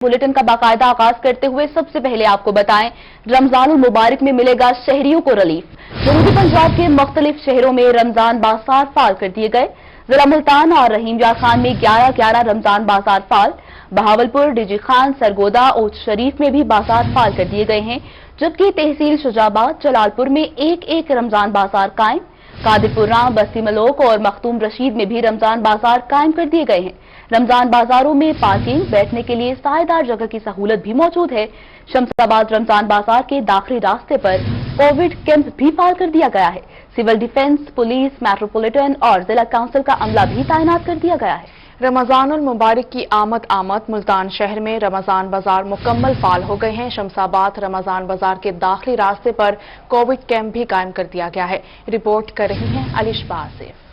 Bulletin का बाकायदा आगाज करते हुए सबसे पहले आपको बताएं, रमजान मुबारक में मिलेगा शहरियों को रिलीफ। जनूबी पंजाब के मुख्तलिफ शहरों में रमजान बाजार फाल कर दिए गए। जिला मुल्तान और रहीमयार खान में 11-11 रमजान बाजार फाल, बहावलपुर, डीजी खान, सरगोदा, ओट शरीफ में भी बाजार फाल कर दिए गए हैं, जबकि तहसील शुजाबाद, जलालपुर में एक रमजान बाजार कायम। कादिरपुरा, बस्ती मलोक और मखदूम रशीद में भी रमजान बाजार कायम कर दिए गए हैं। रमजान बाजारों में पार्किंग, बैठने के लिए सायेदार जगह की सहूलत भी मौजूद है। शमशाबाद रमजान बाजार के दाखिली रास्ते पर कोविड कैंप भी फाल कर दिया गया है। सिविल डिफेंस, पुलिस, मेट्रोपॉलिटन और जिला काउंसिल का अमला भी तैनात कर दिया गया है। रमजानुल मुबारक की आमद मुल्तान शहर में रमजान बाजार मुकम्मल फाल हो गए हैं। शमशाबाद रमजान बाजार के दाखिली रास्ते पर कोविड कैंप भी कायम कर दिया गया है। रिपोर्ट कर रही हैं अलिशबा आसिफ।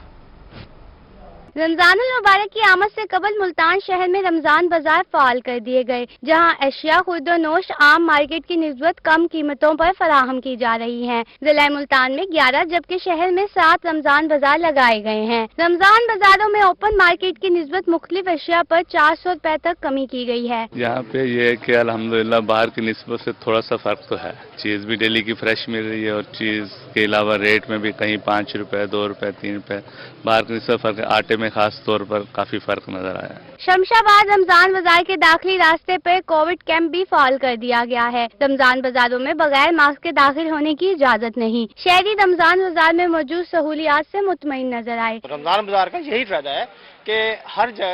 रमजानुल मुबारक की आमद से कबल मुल्तान शहर में रमजान बाजार फाल कर दिए गए, जहां अशिया खुर्दोनोश आम मार्केट की निस्बत कम कीमतों पर फराहम की जा रही हैं। जिला मुल्तान में 11 जबकि शहर में 7 रमजान बाजार लगाए गए हैं। रमजान बाजारों में ओपन मार्केट की निस्बत मुख्तलिफ अशिया पर 400 रुपए तक कमी की गई है। यहाँ पे ये है कि अल्हम्दुलिल्लाह बाहर की निस्बत से थोड़ा सा फर्क तो है। चीज भी डेली की फ्रेश मिल रही है और चीज के अलावा रेट में भी कहीं 5 रुपए, 2 रुपए, 3 रुपए बाहर की निस्बत फर्क है। आटे में खास तौर पर काफी फर्क नजर आया है। शमशाबाद रमजान बाजार के दाखिली रास्ते पर कोविड कैंप भी फाल कर दिया गया है। रमजान बाजारों में बगैर मास्क के दाखिल होने की इजाजत नहीं। शहरी रमजान बाजार में मौजूद सहूलियात से मुतमईन नजर आए। रमजान बाजार का यही फायदा है कि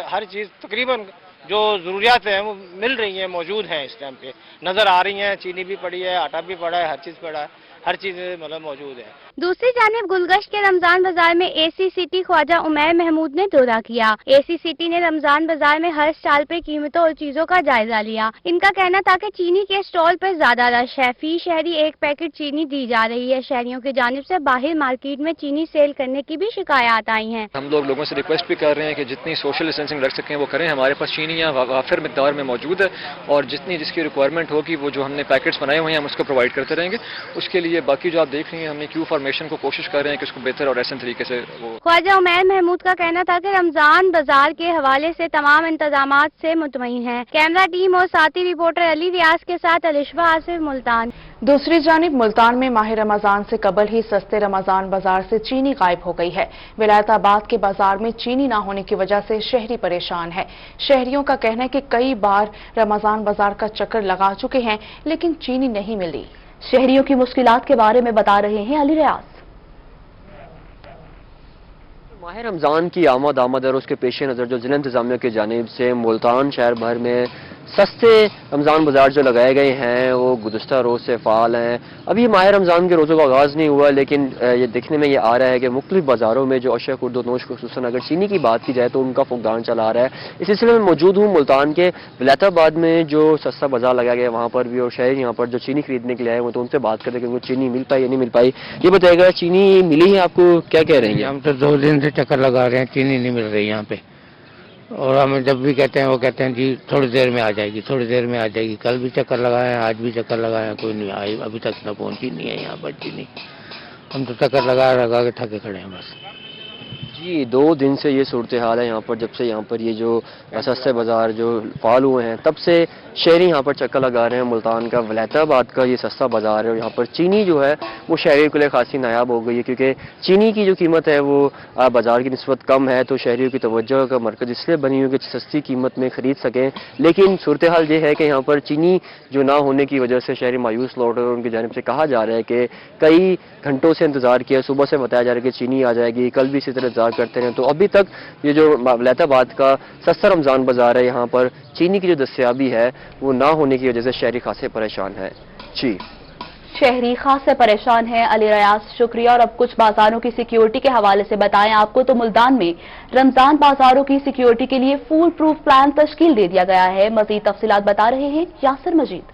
हर चीज तकरीबन जो जरूरियात है वो मिल रही है, मौजूद है, इस टाइम पे नजर आ रही है। चीनी भी पड़ी है, आटा भी पड़ा है, हर चीज पड़ा है, हर चीज मतलब मौजूद है। दूसरी जानिब गुलगश्त के रमजान बाजार में एसी सिटी ख्वाजा उमैर महमूद ने दौरा किया। एसी सिटी ने रमजान बाजार में हर स्टॉल पर कीमतों और चीजों का जायजा लिया। इनका कहना था कि चीनी के स्टॉल पर ज्यादा रश है। फी शहरी 1 पैकेट चीनी दी जा रही है। शहरियों की जानिब से बाहर मार्केट में चीनी सेल करने की भी शिकायत आई है। हम लोगों से रिक्वेस्ट भी कर रहे हैं कि जितनी सोशल डिस्टेंसिंग रख सकें वो करें। हमारे पास चीनी यहाँ वाफिर मिकदार में मौजूद है और जिसकी रिक्वायरमेंट होगी वो जो हमने पैकेट्स बनाए हुए हैं हम उसको प्रोवाइड करते रहेंगे। उसके लिए बाकी जो आप देख रही हैं हमने क्यू फॉर्मेशन को कोशिश कर रहे हैं कि उसको बेहतर और ऐसे तरीके से वो। ख्वाजा उमैर महमूद का कहना था कि रमजान बाजार के हवाले से तमाम इंतजामात से मुतमईन है। कैमरा टीम और साथी रिपोर्टर अली रियाज के साथ अलिशबा आसिफ, मुल्तान। दूसरी जानिब मुल्तान में माह रमजान से कबल ही सस्ते रमजान बाजार से चीनी गायब हो गई है। विलायताबाद के बाजार में चीनी न होने की वजह से शहरी परेशान है। शहरियों का कहना है कि कई बार रमजान बाजार का चक्कर लगा चुके हैं लेकिन चीनी नहीं मिली। शहरियों की मुश्किलात के बारे में बता रहे हैं अली रियाज। माह रमजान की आमद और उसके पेश नज़र जो जिला इंतजामिया की जानिब से मुल्तान शहर भर में सस्ते रमज़ान बाजार जो लगाए गए हैं वो गुज़श्ता रोज़ से फ़ाल हैं। अभी माह रमज़ान के रोज़ों का आगाज़ नहीं हुआ लेकिन ये देखने में ये आ रहा है कि मुख्तलिफ बाज़ारों में जो अशिया खुर्दोनोश खुसूसन अगर चीनी की बात की जाए तो उनका फुकदान चला आ रहा है। इस सिलसिले में मौजूद हूँ मुल्तान के विलायताबाद में जो सस्ता बाजार लगाया गया वहाँ पर भी, और शहर यहाँ पर जो चीनी खरीदने के लिए आए हुए तो उनसे बात करते हैं कि उनको चीनी मिल पाई या नहीं मिल पाई। ये बताइएगा, चीनी मिली है आपको, क्या कह रहे हैं? हम तो 2 दिन से चक्कर लगा रहे हैं, चीनी नहीं मिल रही यहाँ पे। और हमें जब भी कहते हैं वो कहते हैं जी थोड़ी देर में आ जाएगी, थोड़ी देर में आ जाएगी। कल भी चक्कर लगाए, आज भी चक्कर लगाए, कोई नहीं आई, अभी तक न पहुंची नहीं है यहाँ पर चीनी। हम तो चक्कर लगा के थके खड़े हैं बस। जी 2 दिन से ये सूरत हाल है यहाँ पर। जब से यहाँ पर ये जो सस्ते बाजार जो फाल हुए हैं तब से शहरी यहाँ पर चक्कर लगा रहे हैं। मुल्तान का विलायताबाद का ये सस्ता बाजार है और यहाँ पर चीनी जो है वो शहरियों के लिए खासी नायाब हो गई है क्योंकि चीनी की जो कीमत है वो बाजार की निस्बत कम है। तो शहरियों की तवज्जो का मरकज़ इसलिए बनी हुई कि सस्ती कीमत में खरीद सकें। लेकिन सूरत हाल ये है कि यहाँ पर चीनी जो ना होने की वजह से शहरी मायूस लौट रहे हैं। उनकी जानिब से कहा जा रहा है कि कई घंटों से इंतजार किया, सुबह से बताया जा रहा है कि चीनी आ जाएगी, कल भी इसी तरह इंतजार करते हैं। तो अभी तक ये जो विलायताबाद का सस्ता रमजान बाजार है यहाँ पर चीनी की जो दस्तयाबी है वो ना होने की वजह से शहरी खासे परेशान है। जी शहरी खासे परेशान है। अली रियाज, शुक्रिया। और अब कुछ बाजारों की सिक्योरिटी के हवाले से बताएं आपको तो मुल्तान में रमजान बाजारों की सिक्योरिटी के लिए फुल प्रूफ प्लान तश्कील दे दिया गया है। मजीद तफसीलात बता रहे हैं यासिर मजीद।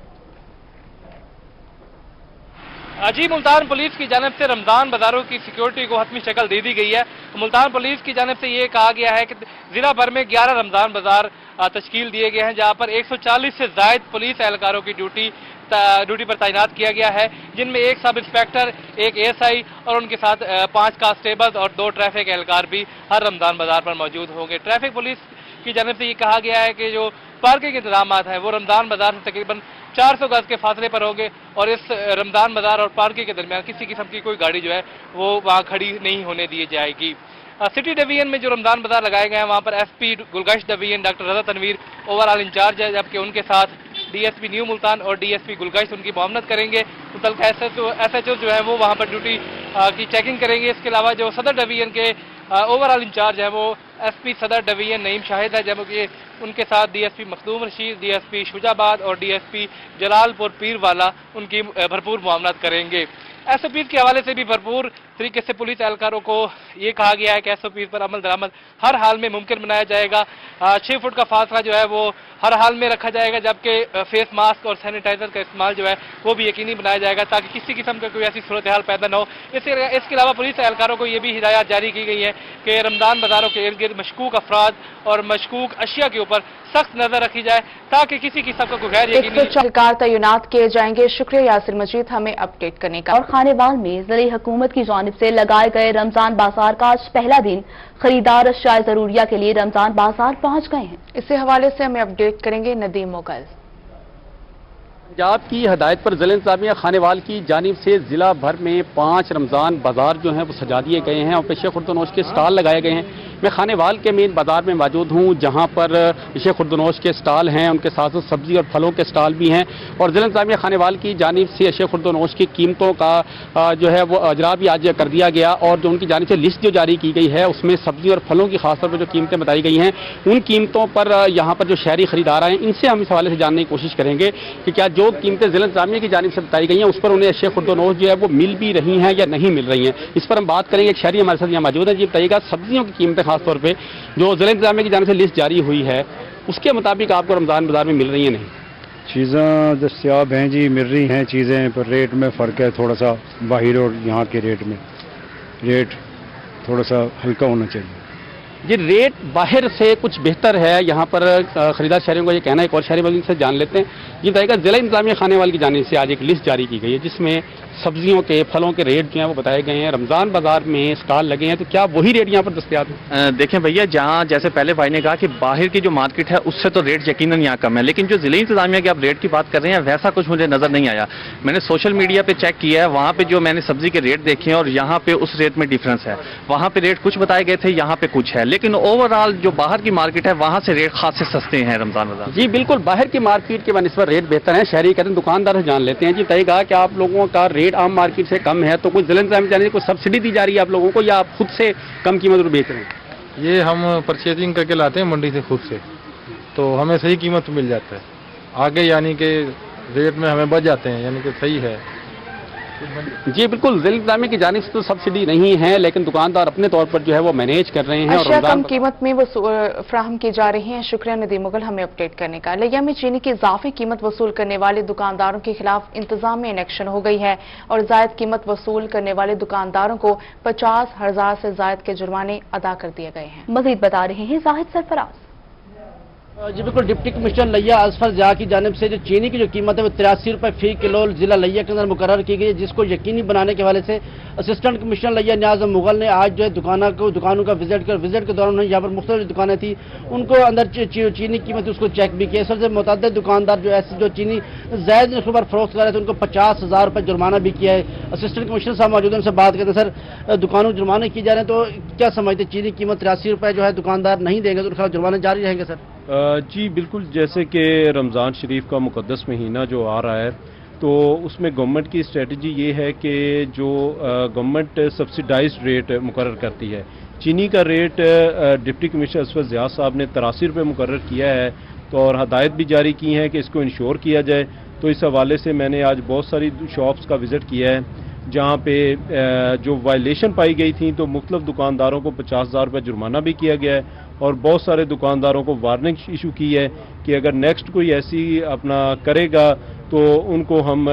जी मुल्तान पुलिस की जानिब से रमजान बाजारों की सिक्योरिटी को हतमी शक्ल दे दी गई है। मुल्तान पुलिस की जानिब से ये कहा गया है कि जिला भर में 11 रमजान बाजार तश्कील दिए गए हैं जहां पर 140 से ज्यादा पुलिस एहलकारों की ड्यूटी पर तैनात किया गया है, जिनमें 1 सब इंस्पेक्टर, 1 एएसआई और उनके साथ 5 कांस्टेबल्स और 2 ट्रैफिक एहलकार भी हर रमजान बाजार पर मौजूद होंगे। ट्रैफिक पुलिस की जानिब से ये कहा गया है कि जो पार्किंग के इंतजाम हैं वो रमजान बाजार से तकरीबन 400 गज के फासले पर होंगे और इस रमजान बाजार और पार्किंग के दरमियान किसी किस्म की कोई गाड़ी जो है वो वहाँ खड़ी नहीं होने दी जाएगी। सिटी डिवीजन में जो रमजान बाजार लगाए गए हैं वहाँ पर एसपी गुलगश्त डिवीजन डॉक्टर रजा तनवीर ओवरऑल इंचार्ज है, जबकि उनके साथ डीएसपी न्यू मुल्तान और डीएसपी गुलगश्त उनकी मुआवनत करेंगे। मुतल्लिक़ एसएचओ जो है वो वहाँ पर ड्यूटी की चेकिंग करेंगे। इसके अलावा जो सदर डिवीजन के ओवरऑल इंचार्ज है वो एसपी सदर डिवीजन नईम शाहिद है, जबकि उनके साथ डीएसपी मखदूम रशीद, डीएसपी शुजाबाद और डीएसपी जलालपुर पीरवाला उनकी भरपूर मुआवनत करेंगे। एसओपी के हवाले से भी भरपूर तरीके से पुलिस एहलकारों को ये कहा गया है कि एसओपी पर अमल दरामद हर हाल में मुमकिन बनाया जाएगा। 6 फुट का फासला जो है वो हर हाल में रखा जाएगा, जबकि फेस मास्क और सैनिटाइजर का इस्तेमाल जो है वो भी यकीनी बनाया जाएगा ताकि किसी किस्म का कोई ऐसी सूरत हाल पैदा न हो। इसके अलावा पुलिस एहलकारों को ये भी हिदायत जारी की गई है कि रमजान बाजारों के इर्द गिर्द मशकूक अफराद और मशकूक अशिया के ऊपर सख्त नजर रखी जाए ताकि किसी किस्म का कोई गैर यकीनी एहलकार तैनात किए जाएंगे। शुक्रिया यासिर मजीद हमें अपडेट करने का। और खानेवाल में ज़िले हुकूमत की जानिब से लगाए गए रमजान बाजार का आज पहला दिन खरीदार अशिया जरूरिया के लिए रमजान बाजार पहुंच गए हैं। इसी हवाले से हमें अपडेट करेंगे नदीम मुगल। पंजाब की हदायत पर ज़िला इंतज़ामिया खानेवाल की जानिब से ज़िला भर में 5 रमज़ान बाजार जो हैं वो सजा दिए गए हैं और पेशे खुर्दनोश के स्टॉल लगाए गए हैं। मैं खानेवाल के मेन बाजार में मौजूद हूँ जहाँ पर पेशे खुर्दनोश के स्टॉल हैं, उनके साथ साथ सब्ज़ी और फलों के स्टॉल भी हैं और ज़िला इंतज़ामिया खानेवाल की जानिब से पेशे खुर्दनोश की कीमतों का जो है वो अजरा भी आज कर दिया गया और जो उनकी जानिब से लिस्ट जो जारी की गई है उसमें सब्ज़ी और फलों की खासतौर पर जो कीमतें बताई गई हैं उन कीमतों पर यहाँ पर जो शहरी खरीदार आए इनसे हम इस हवाले से जानने की कोशिश करेंगे कि क्या जो कीमतें ज़िला इंतज़ामिया की जानिब से बताई गई हैं उस पर उन्हें पेशे खुर्दनोश जो है वो मिल भी रही हैं या नहीं मिल रही हैं। इस पर हम बात करेंगे। एक शहरी हमारे साथ यहाँ मौजूद है। जी बताइएगा, सब्जियों की कीमतें खासतौर पर जो ज़िला इंतज़ामिया की जानिब से लिस्ट जारी हुई है उसके मुताबिक आपको रमज़ान बाजार में मिल रही हैं नहीं? चीज़ें दस्तियाब हैं जी, मिल रही हैं चीज़ें, पर रेट में फ़र्क है थोड़ा सा। बाहर और यहाँ के रेट में रेट थोड़ा सा हल्का होना चाहिए। ये रेट बाहर से कुछ बेहतर है यहाँ पर खरीदार शहरियों का ये कहना है। एक और शहरी मजीद से जान लेते हैं। ये बताइएगा, ज़िला इंतज़ामिया खानेवाल की जानिब से आज एक लिस्ट जारी की गई है जिसमें सब्जियों के फलों के रेट जो हैं वो बताए गए हैं। रमज़ान बाजार में स्टॉल लगे हैं, तो क्या वही रेट यहाँ पर दस्तयाब है? देखें भैया, जहाँ जैसे पहले भाई ने कहा कि बाहर की जो मार्केट है उससे तो रेट यकीनन यहाँ कम है, लेकिन जो ज़िला इंतज़ामिया के आप रेट की बात कर रहे हैं वैसा कुछ मुझे नज़र नहीं आया। मैंने सोशल मीडिया पे चेक किया है, वहाँ पे जो मैंने सब्जी के रेट देखे हैं और यहाँ पे उस रेट में डिफरेंस है। वहाँ पे रेट कुछ बताए गए थे, यहाँ पे कुछ है, लेकिन ओवरऑल जो बाहर की मार्केट है वहाँ से रेट खास से सस्ते हैं रमज़ान बाजार। जी बिल्कुल, बाहर की मार्केट के बनस्बत रेट बेहतर है। शहरी कहते हैं, दुकानदार से जान लेते हैं। जी बताइएगा कि आप लोगों का रेट आम मार्केट से कम है, तो कुछ ज़िला इंतज़ामिया जाने कोई सब्सिडी दी जा रही है आप लोगों को या आप खुद से कम कीमत पर बेच रहे हैं? ये हम परचेजिंग करके लाते हैं मंडी से खुद से, तो हमें सही कीमत मिल जाता है। आगे यानी कि रेट में हमें बच जाते हैं, यानी कि सही है। जी बिल्कुल, ज़िला इंतज़ामिया की जानिब से तो सब्सिडी नहीं है, लेकिन दुकानदार अपने तौर पर जो है वो मैनेज कर रहे हैं। अशिया कम कीमत में वो फ्राहम की जा रही हैं। शुक्रिया नदीम मुगल हमें अपडेट करने का। लिया में चीनी की इजाफी कीमत वसूल करने वाले दुकानदारों के खिलाफ इंतजाम में एक्शन हो गई है और जायद कीमत वसूल करने वाले दुकानदारों को 50,000 से जायद के जुर्माने अदा कर दिए गए हैं। मजीद बता रहे हैं जाहिद सरफराज। जी बिल्कुल, डिप्टी कमिश्नर लिया असफर जहा की जानिब से जो चीनी की जो कीमत है वो 83 रुपये फी किलो जिला लिया के अंदर मुकर्रर की गई है, जिसको यकीनी बनाने के हवाले से असिस्टेंट कमिश्नर लिया न्याज मुगल ने आज जो है दुकानों का विजिट के दौरान उन्होंने यहाँ पर मुख्तलिफ दुकानें थी उनको अंदर चीनी कीमत उसको चेक भी किया। इस वजह से मुतअद्दिद दुकानदार जो ऐसे जो चीनी जायद नस्ल पर फरोख्त कर रहे थे उनको 50,000 रुपये जुर्माना भी किया है। असिस्टेंट कमिश्नर साहब मौजूद उनसे बात करते हैं। सर, दुकानों जुर्माने की जा रहे हैं, तो क्या समझते चीनी कीमत 83 रुपये जो है दुकानदार नहीं देंगे तो उनका जुर्माने जारी रहेंगे? सर जी बिल्कुल, जैसे कि रमज़ान शरीफ का मुक़द्दस महीना जो आ रहा है तो उसमें गवर्नमेंट की स्ट्रेटजी ये है कि जो गवर्नमेंट सब्सिडाइज्ड रेट मुकर्रर करती है, चीनी का rate deputy commissioner Asfar Zia साहब ने 83 रुपये मुकर्रर किया है, तो और हदायत भी जारी की हैं कि इसको इंश्योर किया जाए। तो इस हवाले से मैंने आज बहुत सारी शॉप्स का विज़िट किया है जहाँ पे जो वायलेशन पाई गई थी तो मुख्तलिफ दुकानदारों को 50,000 रुपये जुर्माना भी किया गया है और बहुत सारे दुकानदारों को वार्निंग इशू की है कि अगर नेक्स्ट कोई ऐसी अपना करेगा तो उनको हम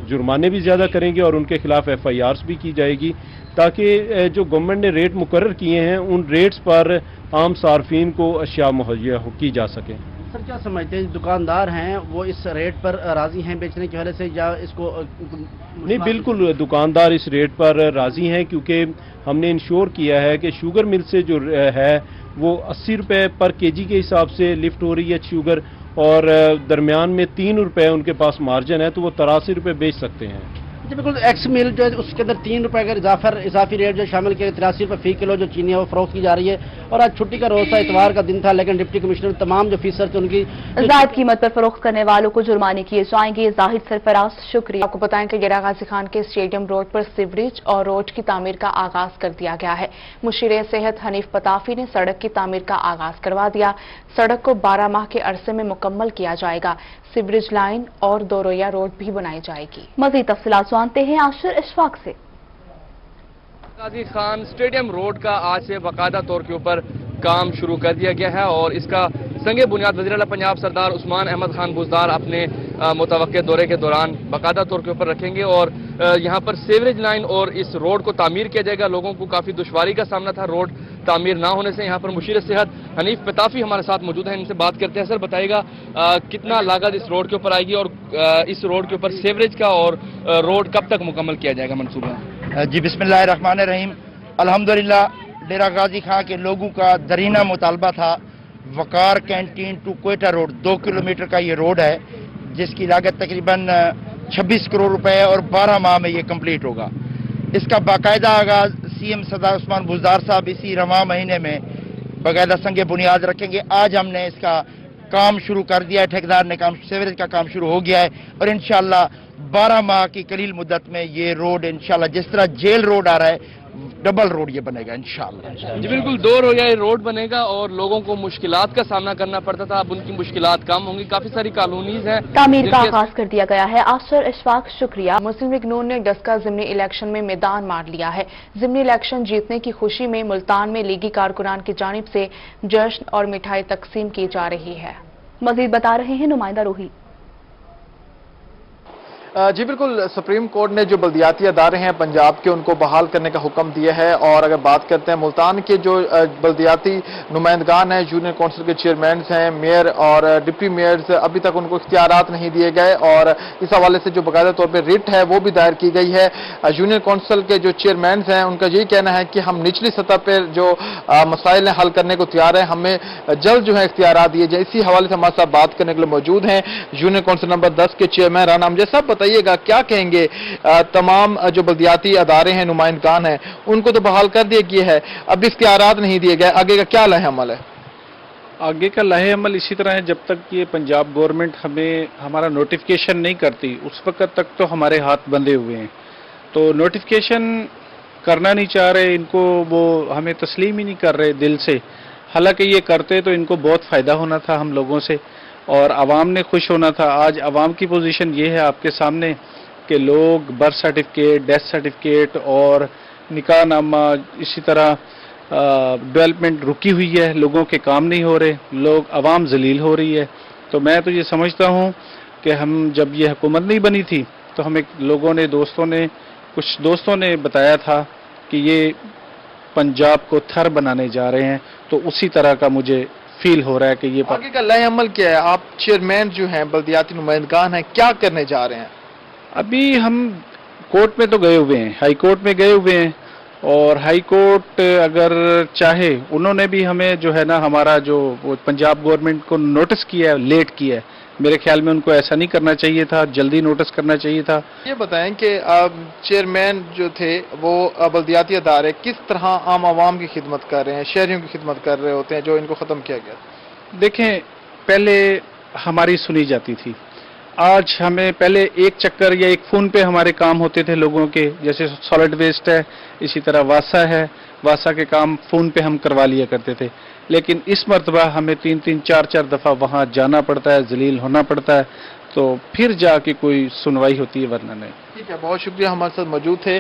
जुर्माने भी ज़्यादा करेंगे और उनके खिलाफ FIRs भी की जाएगी, ताकि जो गवर्नमेंट ने रेट मुकर्रर किए हैं उन रेट्स पर आम सार्फिन को अशिया मुहैया की जा सकें। सर, क्या समझते हैं दुकानदार हैं वो इस रेट पर राजी हैं बेचने की वजह से या इसको नहीं? बिल्कुल, दुकानदार इस रेट पर राजी हैं क्योंकि हमने इंश्योर किया है कि शुगर मिल से जो है वो 80 रुपए पर केजी के हिसाब से लिफ्ट हो रही है शुगर, और दरमियान में 3 रुपए उनके पास मार्जिन है, तो वो 83 रुपए बेच सकते हैं। जी बिल्कुल, एक्स मिल जो है उसके अंदर 3 रुपए का इजाफी रेट जो शामिल किया, 83 रुपए फी किलो जो चीनी है वो फरोख्त की जा रही है। और आज छुट्टी का रोज था, इतवार का दिन था, लेकिन डिप्टी कमिश्नर तमाम जो फीसर थे उनकी जायद कीमत पर फरोख्त करने वालों को जुर्माने किए जाएंगे। जाहिद सरफराज, शुक्रिया। आपको बताएं कि गिरा गाजी खान के स्टेडियम रोड पर सीवरेज और रोड की तामीर का आगाज कर दिया गया है। मुशीर सेहत हनीफ पताफी ने सड़क की तामीर का आगाज करवा दिया। सड़क को 12 माह के अरसे में मुकम्मल किया जाएगा। सीवरेज लाइन और दोरोया रोड भी बनाई जाएगी। मजीद तफसीलात जानते हैं आशिर इशफाक से। गाजी खान स्टेडियम रोड का आज से बाकायदा तौर के ऊपर काम शुरू कर दिया गया है और इसका संगे बुनियाद वज़ीर आला पंजाब सरदार उस्मान अहमद खान बुज़दार अपने मुतवक्के दौरे के दौरान बाकायदा तौर के ऊपर रखेंगे और यहाँ पर सीवरेज लाइन और इस रोड को तामीर किया जाएगा। लोगों को काफ़ी दुश्वारी का सामना था रोड तामीर ना होने से। यहाँ पर मुशीर सेहत हनीफ पताफी हमारे साथ मौजूद हैं, इनसे बात करते हैं। सर बताइएगा कितना लागत इस रोड के ऊपर आएगी और इस रोड के ऊपर सीवरेज का और रोड कब तक मुकम्मल किया जाएगा मंसूबा? जी बिस्मिल्लाहिर्रहमानिर्रहीम। अल्हम्दुलिल्लाह डेरा गाजी खां के लोगों का दरीना मुतालबा था Waqar canteen to Quetta road 2 kilometre का ये रोड है, जिसकी लागत तकरीबन 26 करोड़ रुपए है और 12 माह में ये कंप्लीट होगा। इसका बाकायदा आगाज सीएम सरदार उस्मान बुज़दार साहब इसी रवां महीने में बाकायदा संगे बुनियाद रखेंगे। आज हमने इसका काम शुरू कर दिया है, ठेकेदार ने काम सीवरेज का काम शुरू हो गया है और इंशाल्लाह 12 माह की कलील मुद्दत में ये रोड इंशाल्लाह जिस तरह जेल रोड आ रहा है डबल रोड ये बनेगा इंशाल्लाह। जी बिल्कुल, 2 रोड ये रोड बनेगा और लोगों को मुश्किलात का सामना करना पड़ता था, अब उनकी मुश्किलात कम होंगी। काफी सारी कॉलोनीज हैं, तामीर का आगाज कर दिया गया है। आशिर इशफाक, शुक्रिया। मुस्लिम लीग नून ने डस्का ज़िमनी इलेक्शन में मैदान मार लिया है। ज़िमनी इलेक्शन जीतने की खुशी में मुल्तान में लीगी कारकुनान की जानिब से जश्न और मिठाई तकसीम की जा रही है। मजीद बता रहे हैं नुमाइंदा रोही। जी बिल्कुल, सुप्रीम कोर्ट ने जो बल्दियाती अदारे हैं पंजाब के उनको बहाल करने का हुक्म दिया है और अगर बात करते हैं मुल्तान के जो बल्दियाती नुमाइंदगान हैं, जूनियर काउंसिल के चेयरमैन हैं, मेयर और डिप्टी मेयर्स, अभी तक उनको इख्तियारात नहीं दिए गए और इस हवाले से जो बाकायदा तौर पर रिट है वो भी दायर की गई है। जूनियर काउंसिल के जो चेयरमैन हैं उनका यही कहना है कि हम निचली सतह पर जो मसाइल हैं हल करने को तैयार हैं, हमें जल्द जो है इख्तियारात दिए जाए। इसी हवाले से हमारे साथ बात करने के लिए मौजूद हैं जूनियर काउंसिल नंबर 10 के चेयरमैन राना अमजद साहब। बताइएगा क्या कहेंगे, तमाम जो बल्दियाती अदारे हैं, नुमाइंदगान हैं, उनको तो बहाल कर दिया गया है, अब इख्तियारात नहीं दिए गए, आगे का क्या लाहे अमल है? आगे का लाहे अमल इसी तरह है, जब तक ये पंजाब गवर्नमेंट हमें हमारा नोटिफिकेशन नहीं करती उस वक्त तक तो हमारे हाथ बंधे हुए हैं। तो नोटिफिकेशन करना नहीं चाह रहे, इनको वो हमें तस्लीम ही नहीं कर रहे दिल से। हालांकि ये करते तो इनको बहुत फ़ायदा होना था हम लोगों से और आवाम ने खुश होना था। आज आवाम की पोजीशन ये है आपके सामने कि लोग बर्थ सर्टिफिकेट, डेथ सर्टिफिकेट और निकाह नामा, इसी तरह डेवलपमेंट रुकी हुई है, लोगों के काम नहीं हो रहे, लोग आवाम जलील हो रही है। तो मैं तो ये समझता हूँ कि हम जब ये हुकूमत नहीं बनी थी तो हमें लोगों ने कुछ दोस्तों ने बताया था कि ये पंजाब को थर बनाने जा रहे हैं, तो उसी तरह का मुझे फील हो रहा है कि ये आगे का लाए अमल क्या है? आप चेयरमैन जो हैं, बल्दियाती नुमाइंदगान हैं, क्या करने जा रहे हैं? अभी हम कोर्ट में तो गए हुए हैं, हाई कोर्ट में गए हुए हैं और हाई कोर्ट अगर चाहे उन्होंने भी हमें जो है ना हमारा जो पंजाब गवर्नमेंट को नोटिस किया है, लेट किया है। मेरे ख्याल में उनको ऐसा नहीं करना चाहिए था, जल्दी नोटिस करना चाहिए था। ये बताएं कि चेयरमैन जो थे वो बल्दियाती अदारे किस तरह आम आवाम की खिदमत कर रहे हैं, शहरियों की खिदमत कर रहे होते हैं जो इनको ख़त्म किया गया? देखें, पहले हमारी सुनी जाती थी, आज हमें पहले एक चक्कर या एक फ़ोन पे हमारे काम होते थे लोगों के, जैसे सॉलिड वेस्ट है, इसी तरह वासा है, वासा के काम फ़ोन पे हम करवा लिया करते थे। लेकिन इस मरतबा हमें 3-3, 4-4 दफ़ा वहाँ जाना पड़ता है, जलील होना पड़ता है, तो फिर जाके कोई सुनवाई होती है, वरना नहीं। ठीक है, बहुत शुक्रिया। हमारे साथ मौजूद थे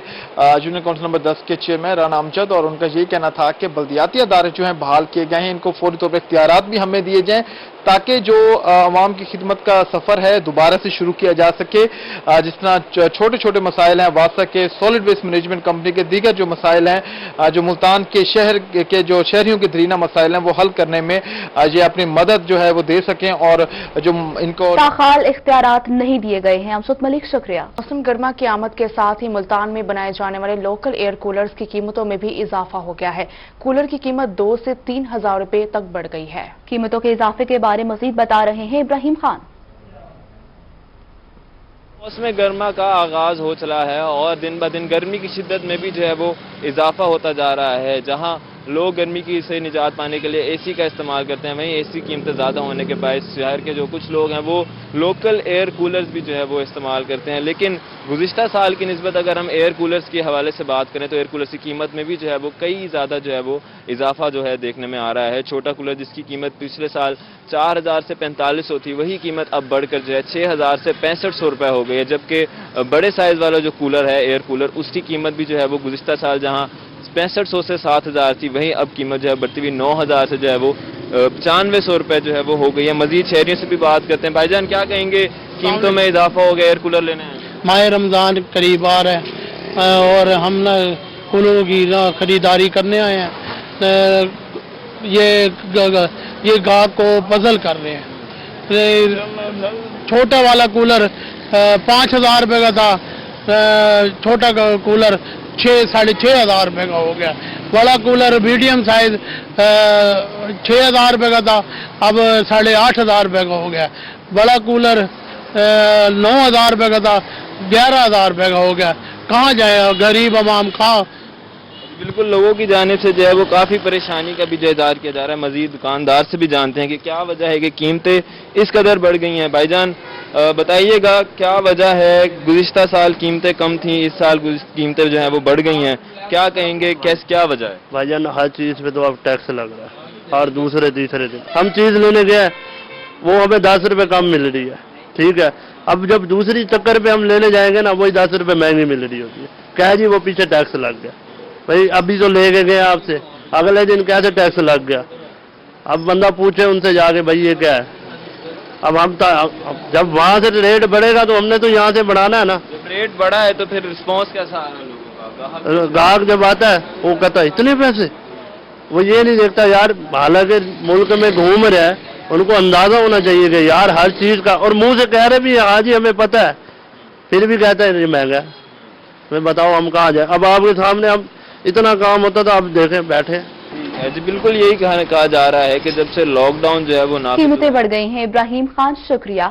जूनियर काउंसिल नंबर 10 के चेयरमैन राना अमजद और उनका यही कहना था कि बल्दियाती अदारे जो हैं बहाल किए गए हैं, इनको फौरी तौर पर इख्तियारात भी हमें दिए जाएं ताकि जो आवाम की खिदमत का सफ़र है दोबारा से शुरू किया जा सके। जिस तरह छोटे छोटे मसाइल हैं, वासा के सॉलिड वेस्ट मैनेजमेंट कंपनी के दीगर जो मसाइल हैं, जो मुल्तान के शहर के जो शहरियों के दरीना मसाइल हैं, वो हल करने में ये अपनी मदद जो है वो दे सकें और जो इनको ताखाल इख्तियारात नहीं दिए गए हैं। अमसुत मलिक, शुक्रिया। मौसम गर्मा گرما کی آمد کے ساتھ ہی ملتان میں بنائے جانے والے لوکل ایئر کولرز کی قیمتوں میں بھی اضافہ ہو گیا ہے۔ کولر کی قیمت 2 سے 3 ہزار روپے تک بڑھ گئی ہے۔ قیمتوں کے اضافے کے بارے مزید بتا رہے ہیں ابراہیم خان۔ موسم گرما کا آغاز ہو چلا ہے اور دن بہ دن گرمی کی شدت میں بھی جو ہے وہ اضافہ ہوتا جا رہا ہے۔ جہاں لوگ گرمی کی سے نجات پانے کے لیے اے سی کا استعمال کرتے ہیں، وہیں اے سی قیمتیں زیادہ ہونے کے باعث شہر کے جو کچھ لوگ ہیں وہ لوکل ایئر کولرز بھی جو ہے وہ استعمال کرتے ہیں۔ لیکن گزشتہ سال کی نسبت اگر ہم ایئر کولرز کے حوالے سے بات کریں تو ایئر کولرز کی قیمت میں بھی جو ہے وہ کئی زیادہ جو ہے وہ اضافہ جو ہے دیکھنے میں آ رہا ہے۔ چھوٹا کولر جس کی قیمت پچھلے سال 4000 سے 4500 تھی، وہی قیمت اب بڑھ کر جو ہے 6000 سے 6500 روپے ہو گئی ہے، جبکہ بڑے سائز والا جو کولر ہے ایئر کولر، اس کی قیمت بھی جو ہے وہ گزشتہ سال جہاں 6500 سے 7000 تھی، وہیں اب قیمت جو ہے بڑھتی ہوئی 9000 سے جو ہے وہ 9500 روپے جو ہے وہ ہو گئی ہے۔ مزید شہریوں سے بھی بات کرتے ہیں۔ بھائی جان کیا کہیں گے، قیمتوں میں اضافہ ہو گیا، ایئر کولر لینے ہیں؟ ماہ رمضان قریب آ رہا ہے اور ہم کولروں کی خریداری کرنے آئے ہیں۔ یہ گاہک کو پزل کر رہے ہیں۔ چھوٹا والا کولر 5000 روپے کا تھا، چھوٹا کولر 6,500 روپے کا ہو گیا۔ بڑا کولر میڈیم سائز 6000 روپے کا تھا، اب 8,500 روپے کا ہو گیا۔ بڑا کولر 9,000 روپے کا تھا، 11,000 روپے کا ہو گیا۔ کہاں جائے غریب عوام کہاں؟ بالکل، لوگوں کی جانب سے جو ہے وہ کافی پریشانی کا بھی جو اظہار کیا جا رہا ہے۔ مزید دکاندار سے بھی جانتے ہیں کہ کیا وجہ ہے کہ قیمتیں اس قدر بڑھ گئی ہیں۔ بھائی جان بتائیے گا کیا وجہ ہے؟ گزشتہ سال قیمتیں کم تھیں، اس سال قیمتیں جو ہیں وہ بڑھ گئی ہیں، کیا کہیں گے، کیا وجہ ہے؟ بھائی جان ہر چیز پہ تو اب ٹیکس لگ رہا ہے، اور دوسرے تیسرے دن ہم چیز لینے گئے وہ ہمیں 10 روپے کم مل رہی ہے، ٹھیک ہے۔ اب جب دوسری چکر پہ ہم لینے جائیں گے نا، وہی 10 روپے مہنگی مل رہی ہوتی ہے۔ کہہ جی وہ پیچھے ٹیکس لگ گیا، بھائی ابھی تو لے کے گئے آپ سے، اگلے دن کیسے ٹیکس لگ گیا؟ اب بندہ پوچھے ان سے جا کے بھائی یہ کیا ہے؟ اب ہم جب وہاں سے ریٹ بڑھے گا تو ہم نے تو یہاں سے بڑھانا ہے نا۔ جب ریٹ بڑھا ہے تو پھر رسپانس کیسا آ رہا ہے لوگوں کا؟ گاہک جب آتا ہے وہ کہتا ہے اتنے پیسے، وہ یہ نہیں دیکھتا یار حالانکہ ملک میں گھوم رہا ہے، ان کو اندازہ ہونا چاہیے کہ یار ہر چیز کا، اور منہ سے کہہ رہے بھی ہاں جی ہمیں پتہ ہے، پھر بھی کہتا ہے یہ مہنگا ہے۔ میں بتاؤ ہم کہاں جائیں؟ اب آپ کے سامنے اب اتنا کام ہوتا تھا، اب دیکھیں بیٹھے۔ جی بالکل یہی کہا جا رہا ہے کہ جب سے لاک ڈاؤن جو ہے وہ قیمتیں بڑھ گئی ہیں۔ ابراہیم خان شکریہ۔